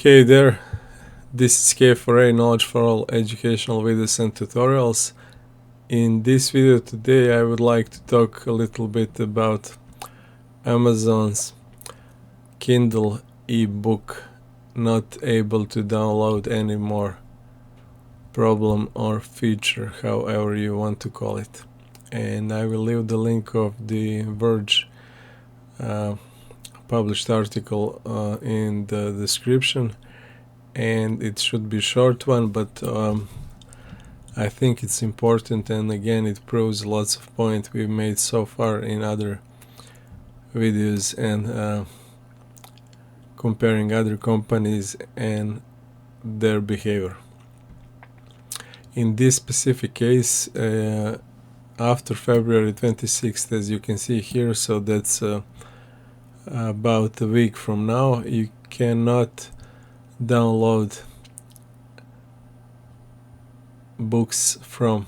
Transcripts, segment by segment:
Hey there, this is K4A Knowledge for All educational videos and tutorials. In this video today I would like to talk a little bit about Amazon's Kindle ebook not able to download anymore problem or feature, however you want to call it. And I will leave the link of the Verge published article in the description, and it should be a short one, but I think it's important, and again it proves lots of points we've made so far in other videos and comparing other companies and their behavior. In this specific case, after February 26th, as you can see here, so that's about a week from now, you cannot download books from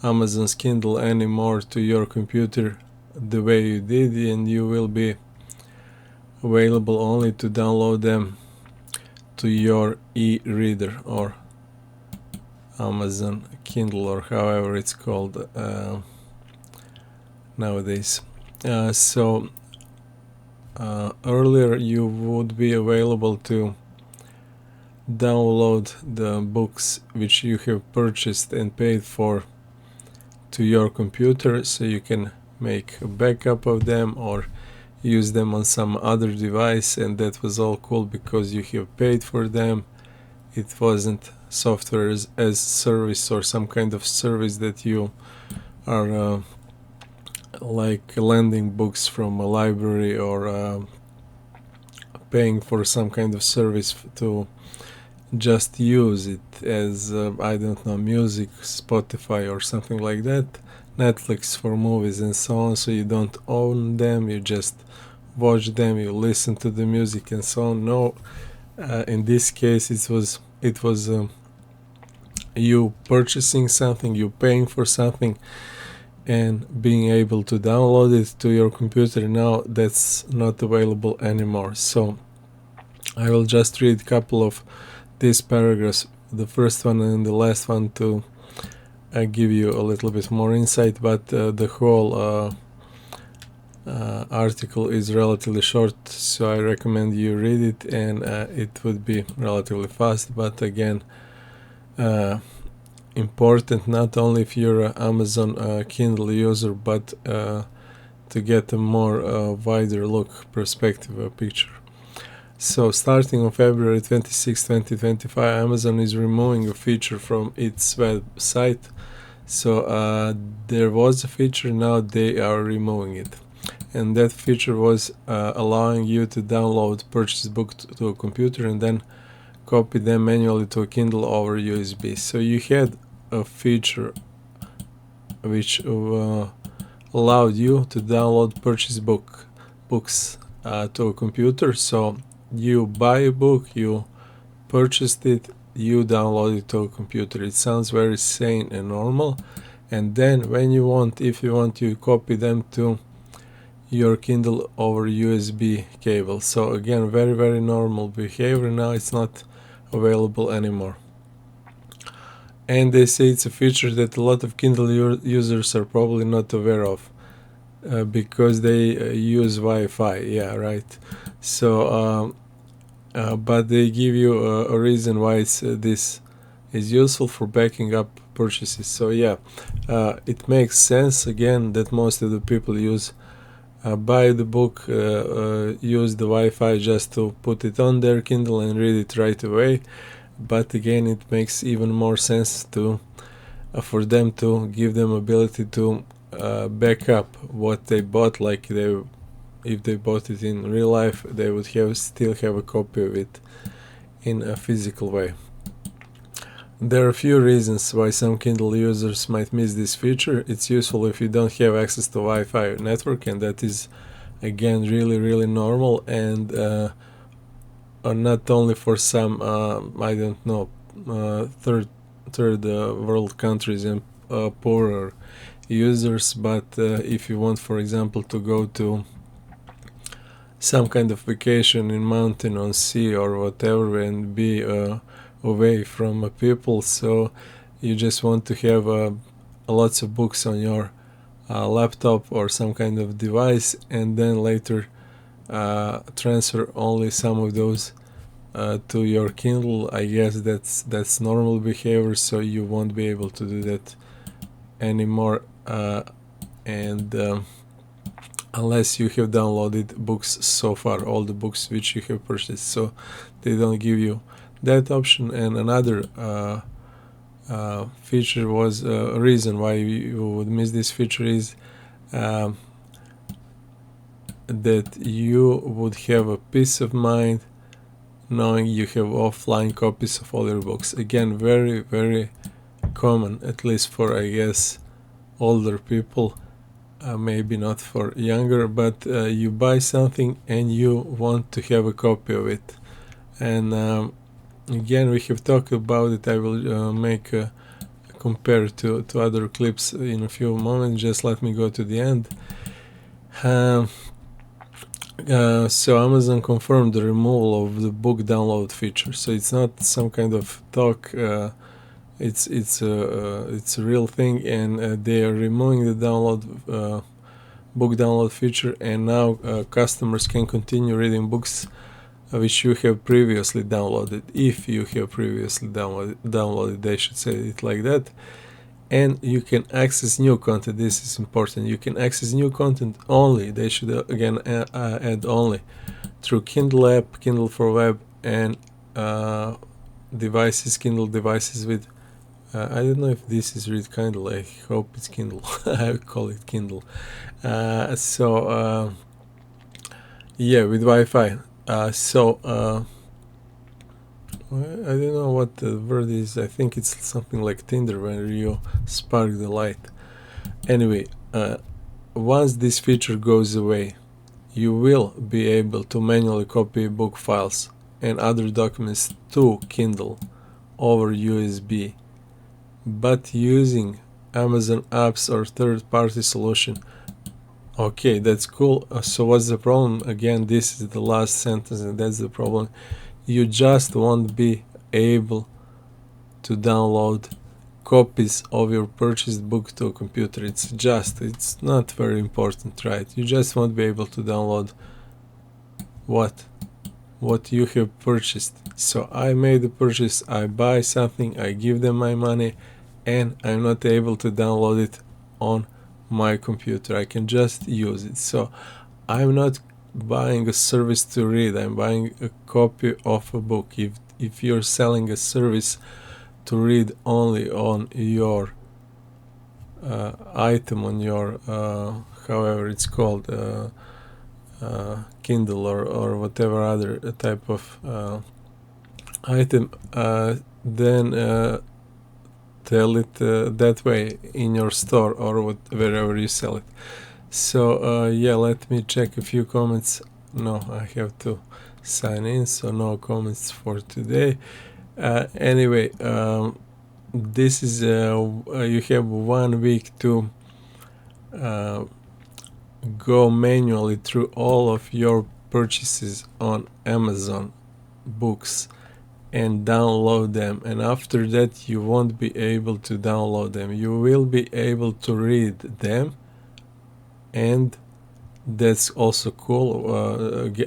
Amazon's Kindle anymore to your computer the way you did, and you will be available only to download them to your e-reader or Amazon Kindle, or however it's called nowadays. Earlier you would be available to download the books which you have purchased and paid for to your computer, so you can make a backup of them or use them on some other device, and that was all cool because you have paid for them. It wasn't software as service or some kind of service that you are like lending books from a library or paying for some kind of service to just use it as I don't know, music, Spotify or something like that, Netflix for movies and so on. So you don't own them, you just watch them, you listen to the music and so on. No, in this case it was you purchasing something, you paying for something and being able to download it to your computer. Now that's not available anymore. So I will just read a couple of these paragraphs, the first one and the last one, to give you a little bit more insight, but the whole article is relatively short, so I recommend you read it, and it would be relatively fast, but again important not only if you're an Amazon Kindle user, but to get a more wider look, perspective, picture. So starting on February 26, 2025, Amazon is removing a feature from its website. So there was a feature, now they are removing it. And that feature was allowing you to download purchased book to a computer and then copy them manually to a Kindle over USB. So you had a feature which allowed you to download purchased books to a computer. So you buy a book, you purchased it, you download it to a computer. It sounds very sane and normal. And then when you want, if you want, you copy them to your Kindle over USB cable. So again, very, very normal behavior. Now it's not available anymore. And they say it's a feature that a lot of Kindle users are probably not aware of because they use Wi-Fi. Yeah, right. So but they give you a reason why this is useful for backing up purchases. So yeah, it makes sense again that most of the people buy the book, use the Wi-Fi just to put it on their Kindle and read it right away. But again, it makes even more sense to for them to give them ability to back up what they bought. Like if they bought it in real life, they would still have a copy of it in a physical way. There are a few reasons why some Kindle users might miss this feature. It's useful if you don't have access to Wi-Fi network, and that is again really, really normal, and not only for some I don't know, third world countries and poorer users, but if you want, for example, to go to some kind of vacation in mountain, on sea, or whatever, and be away from people. So you just want to have lots of books on your laptop or some kind of device, and then later transfer only some of those to your Kindle. I guess that's normal behavior, so you won't be able to do that anymore, and unless you have downloaded books so far, all the books which you have purchased, so they don't give you that option. And another feature was a reason why you would miss this feature is that you would have a peace of mind knowing you have offline copies of all your books. Again, very, very common, at least for, I guess, older people, maybe not for younger, but you buy something and you want to have a copy of it. And again, we have talked about it. I will make a compare to other clips in a few moments. Just let me go to the end. So Amazon confirmed the removal of the book download feature. So it's not some kind of talk. It's a real thing, and they are removing the book download feature, and now customers can continue reading books which you have previously downloaded, if you have previously downloaded, they should say it like that. And you can access new content. This is important. You can access new content only. They should again add only through Kindle app, Kindle for web, and devices, Kindle devices with I don't know if this is read Kindle. I hope it's Kindle. I call it Kindle. Yeah, with Wi-Fi. I don't know what the word is. I think it's something like Tinder, where you spark the light. Anyway, once this feature goes away, you will be able to manually copy book files and other documents to Kindle over USB, but using Amazon apps or third-party solution. Okay, that's cool. So what's the problem? Again, this is the last sentence, and that's the problem. You just won't be able to download copies of your purchased book to a computer. It's not very important, right? You just won't be able to download what you have purchased. So I made the purchase, I buy something, I give them my money, and I'm not able to download it on my computer. I can just use it. So I'm not buying a service to read. I'm buying a copy of a book. If you're selling a service to read only on your item, on your however it's called, Kindle or whatever other type of item, then tell it that way in your store or wherever you sell it. So yeah, let me check a few comments. No, I have to sign in, so no comments for today. Anyway, this is you have 1 week to go manually through all of your purchases on Amazon books and download them, and after that you won't be able to download them. You will be able to read them, and that's also cool.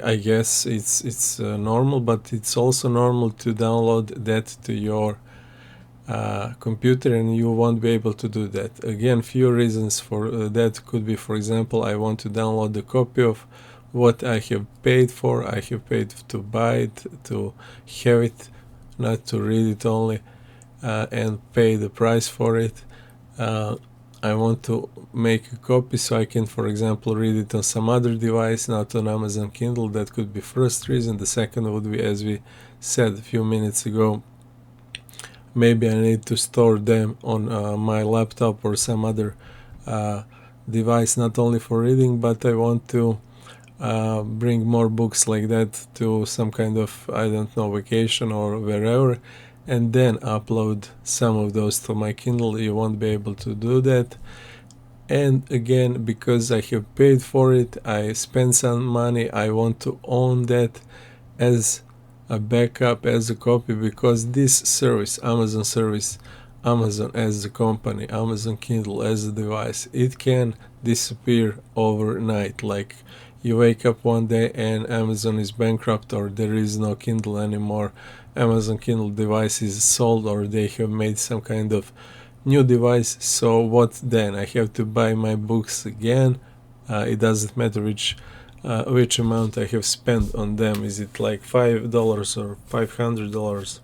I guess it's normal, but it's also normal to download that to your computer, and you won't be able to do that. Again, few reasons for that could be, for example, I want to download a copy of what I have paid for. I have paid to buy it, to have it, not to read it only, and pay the price for it. I want to make a copy so I can, for example, read it on some other device, not on Amazon Kindle. That could be first reason. The second would be, as we said a few minutes ago, maybe I need to store them on my laptop or some other device, not only for reading, but I want to bring more books like that to some kind of, I don't know, vacation or wherever, and then upload some of those to my Kindle. You won't be able to do that. And again, because I have paid for it, I spent some money, I want to own that as a backup, as a copy, because this service, Amazon service, Amazon as a company, Amazon Kindle as a device, it can disappear overnight. Like you wake up one day and Amazon is bankrupt, or there is no Kindle anymore, Amazon Kindle device is sold, or they have made some kind of new device. So what then? I have to buy my books again. It doesn't matter which amount I have spent on them. Is it like $5 or $500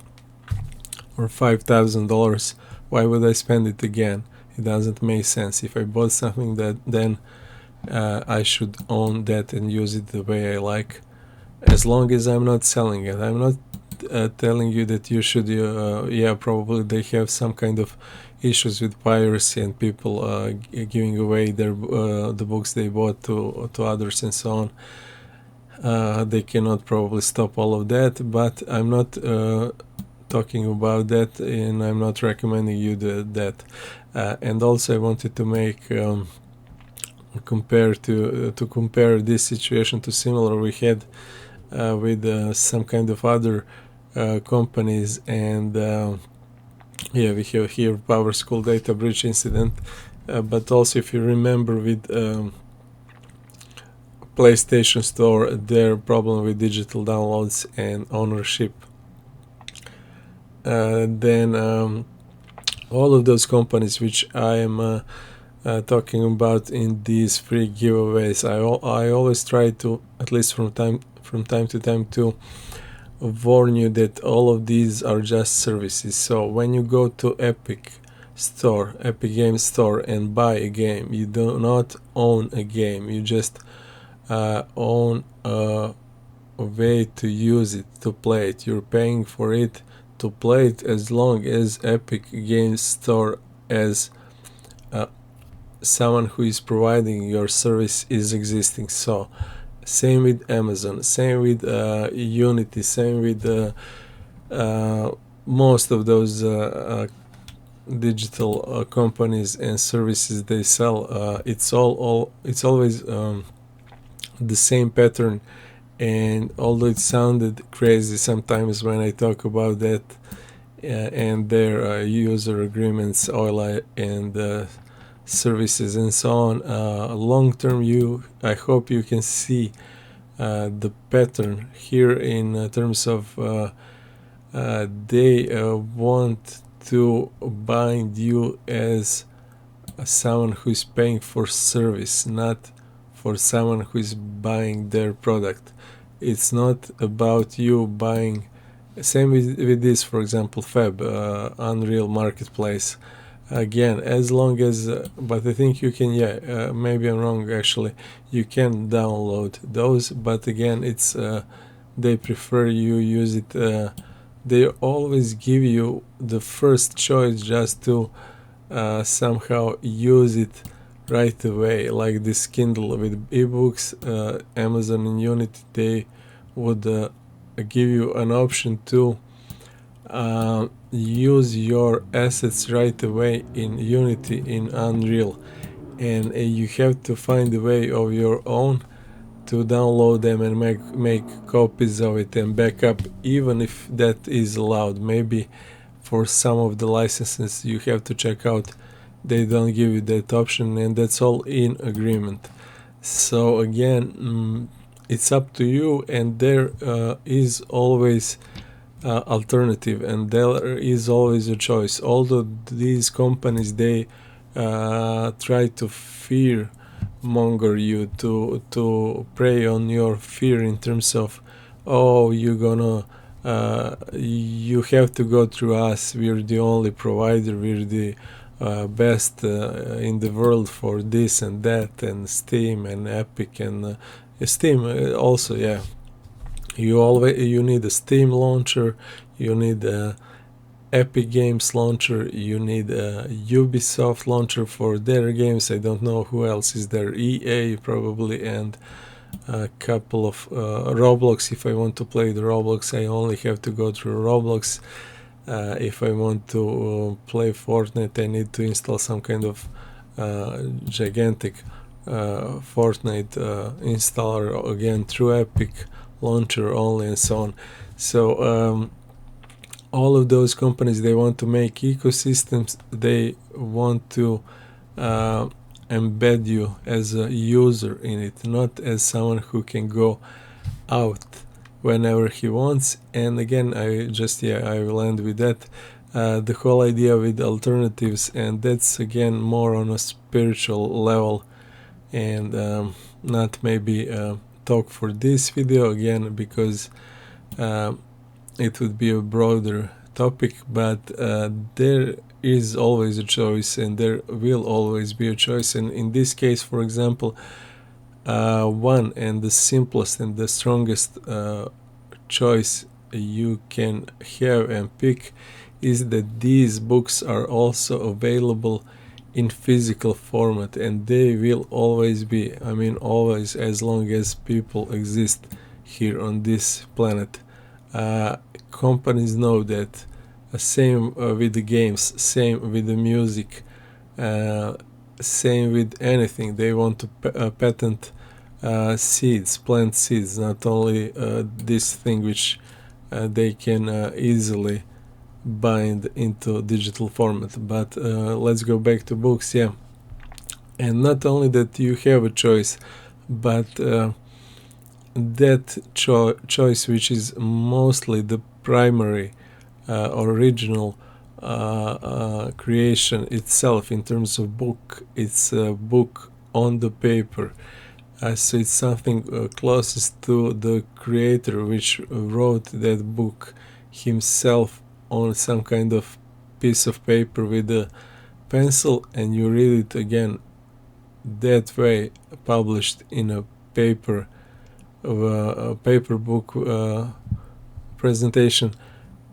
or $5,000? Why would I spend it again? It doesn't make sense. If I bought something, that then I should own that and use it the way I like, as long as I'm not selling it. I'm not telling you that you should. Yeah, probably they have some kind of issues with piracy and people giving away their the books they bought to others and so on. They cannot probably stop all of that, but I'm not talking about that, and I'm not recommending you that. And also, I wanted to make compare this situation to similar we had with some kind of other companies, and yeah, we have here PowerSchool data breach incident, but also if you remember with PlayStation Store, their problem with digital downloads and ownership. Then all of those companies which I am talking about in these free giveaways, I always try to, at least from time to time, to warn you that all of these are just services. So when you go to Epic Games Store and buy a game, you do not own a game, you just own a way to use it, to play it. You're paying for it to play it as long as Epic Games Store as someone who is providing your service is existing. So same with Amazon, same with Unity, same with most of those digital companies and services they sell. It's always the same pattern. And although it sounded crazy sometimes when I talk about that and their user agreements, OILA, and services and so on, long term, I hope you can see the pattern here in terms of they want to bind you as someone who is paying for service, not for someone who is buying their product. It's not about you buying. Same with this, for example, Fab, Unreal Marketplace. Again, as long as, but I think you can, maybe I'm wrong actually, you can download those, but again, it's, they prefer you use it, they always give you the first choice just to somehow use it right away, like this Kindle with ebooks. Amazon and Unity, they would give you an option to use your assets right away in Unity, in Unreal, and you have to find a way of your own to download them and make copies of it and backup, even if that is allowed. Maybe for some of the licenses you have to check out, they don't give you that option, and that's all in agreement. So again, it's up to you, and there is always alternative, and there is always a choice. Although these companies, they try to fear monger you, to prey on your fear in terms of, oh, you have to go through us, we're the only provider, we're the best in the world for this and that, and Steam and Epic and Steam also, yeah. You need a Steam launcher, you need a Epic Games launcher, you need a Ubisoft launcher for their games. I don't know who else is there, EA probably, and a couple of Roblox. If I want to play the Roblox, I only have to go through Roblox. If I want to play Fortnite, I need to install some kind of gigantic Fortnite installer, again through Epic launcher only, and so on. So all of those companies, they want to make ecosystems. They want to embed you as a user in it, not as someone who can go out whenever he wants. And again, I will end with that. The whole idea with alternatives, and that's again more on a spiritual level, and not maybe talk for this video again, because it would be a broader topic. But there is always a choice, and there will always be a choice. And in this case, for example, one and the simplest and the strongest choice you can have and pick is that these books are also available in physical format, and they will always be, I mean always, as long as people exist here on this planet. Companies know that. Same with the games, same with the music, same with anything. They want to patent seeds, plant seeds, not only this thing which they can easily bind into digital format. But let's go back to books. Yeah, and not only that you have a choice, but that choice, which is mostly the primary original creation itself in terms of book, it's a book on the paper. So it's something closest to the creator, which wrote that book himself on some kind of piece of paper with a pencil, and you read it again that way, published in a paper book presentation.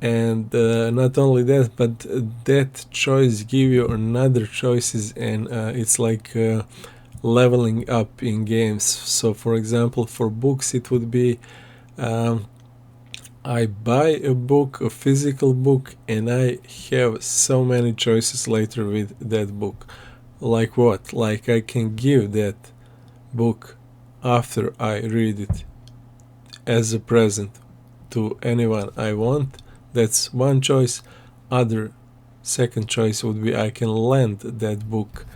And not only that, but that choice give you another choices, and it's like leveling up in games. So for example, for books it would be I buy a book, a physical book, and I have so many choices later with that book. Like what? Like I can give that book after I read it as a present to anyone I want. That's one choice. Other second choice would be I can lend that book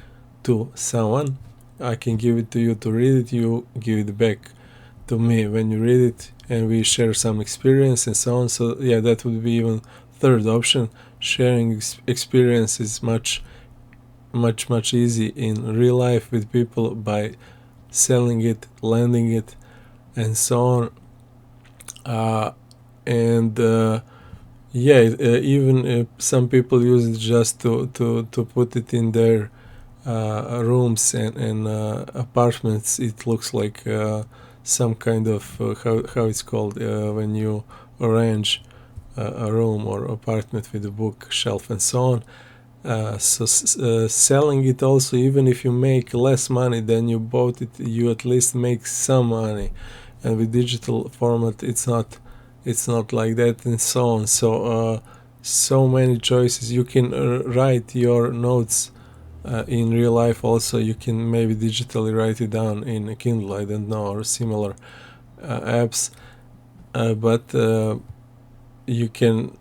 to someone. I can give it to you to read it, you give it back to me when you read it, and we share some experience and so on. So yeah, that would be even third option. Sharing experience is much easy in real life with people by selling it, lending it, and so on. Even some people use it just to put it in their rooms and apartments. It looks like some kind of how it's called when you arrange a room or apartment with a bookshelf and so on. Selling it also, even if you make less money than you bought it, you at least make some money. And with digital format, it's not like that, and so on. So many choices. You can write your notes in real life also. You can maybe digitally write it down in a Kindle, I don't know, or similar apps. But you can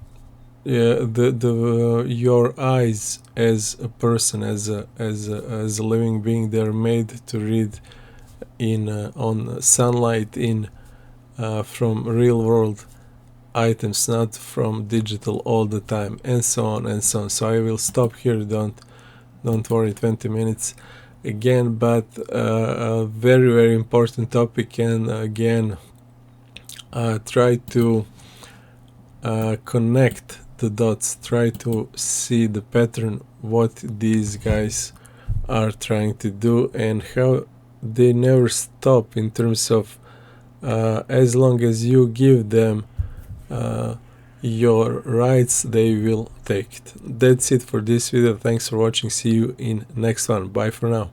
your eyes as a person, as a living being, they're made to read in on sunlight, in from real world items, not from digital all the time, and so on and so on. So I will stop here. Don't worry, 20 minutes again, but a very important topic. And again, try to connect the dots, try to see the pattern, what these guys are trying to do, and how they never stop in terms of as long as you give them your rights, they will take it. That's it for this video. Thanks for watching. See you in next one. Bye for now.